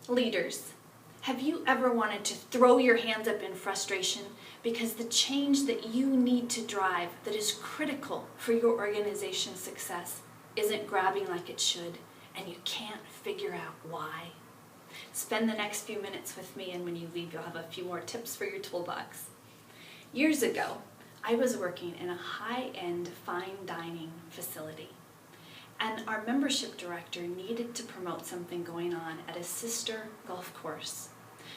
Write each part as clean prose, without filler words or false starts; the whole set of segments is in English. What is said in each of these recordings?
Leaders, have you ever wanted to throw your hands up in frustration because the change that you need to drive that is critical for your organization's success isn't grabbing like it should, and you can't figure out why? Spend the next few minutes with me, and when you leave, you'll have a few more tips for your toolbox. Years ago, I was working in a high-end fine dining facility, and our membership director needed to promote something going on at a sister golf course.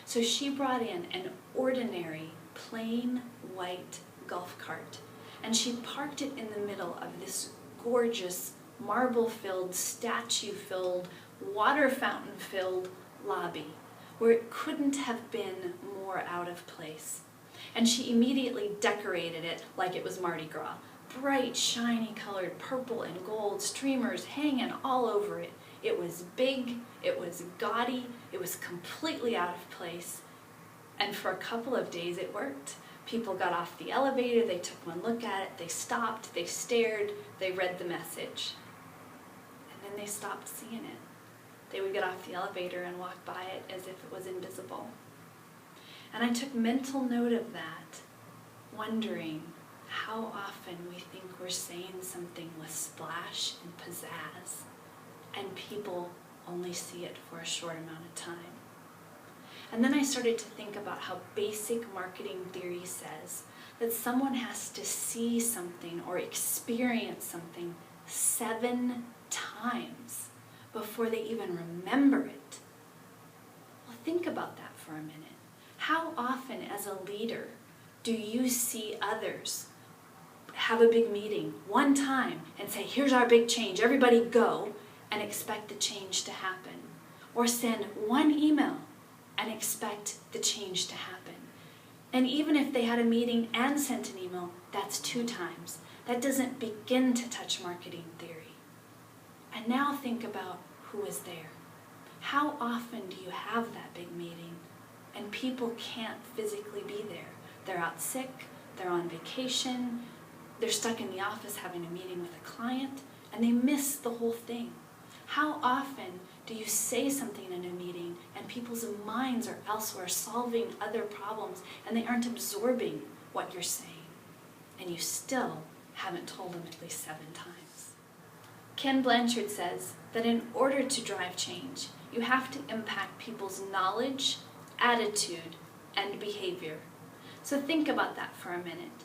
So she brought in an ordinary, plain white golf cart, and she parked it in the middle of this gorgeous, marble-filled, statue-filled, water fountain-filled lobby, where it couldn't have been more out of place. And she immediately decorated it like it was Mardi Gras. Bright, shiny colored purple and gold streamers hanging all over it. It was big, it was gaudy, it was completely out of place. And for a couple of days it worked. People got off the elevator, they took one look at it, they stopped, they stared, they read the message. And then they stopped seeing it. They would get off the elevator and walk by it as if it was invisible. And I took mental note of that, wondering how often we think we're saying something with splash and pizzazz, and people only see it for a short amount of time. And then I started to think about how basic marketing theory says that someone has to see something or experience something 7 times before they even remember it. Well, think about that for a minute. How often as a leader do you see others have a big meeting one time and say, here's our big change, everybody go, and expect the change to happen? Or send one email and expect the change to happen? And even if they had a meeting and sent an email, that's 2 times. That doesn't begin to touch marketing theory. And now think about who is there. How often do you have that big meeting and people can't physically be there? They're out sick, they're on vacation, they're stuck in the office having a meeting with a client, and they miss the whole thing. How often do you say something in a meeting and people's minds are elsewhere solving other problems and they aren't absorbing what you're saying, and you still haven't told them at least 7 times? Ken Blanchard says that in order to drive change, you have to impact people's knowledge, attitude, and behavior. So think about that for a minute.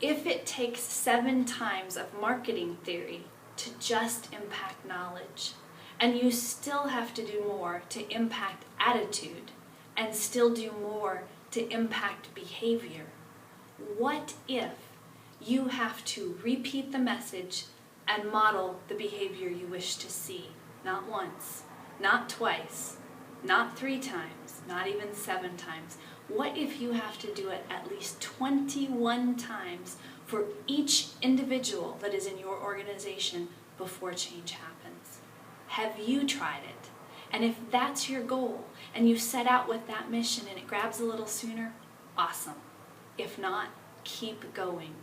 If it takes 7 times of marketing theory to just impact knowledge, and you still have to do more to impact attitude, and still do more to impact behavior, what if you have to repeat the message and model the behavior you wish to see? Not once, not twice, not 3 times, not even 7 times. What if you have to do it at least 21 times for each individual that is in your organization before change happens? Have you tried it? And if that's your goal, and you set out with that mission and it grabs a little sooner, awesome. If not, keep going.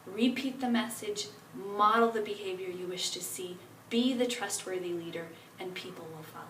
Repeat the message, model the behavior you wish to see, be the trustworthy leader, and people will follow.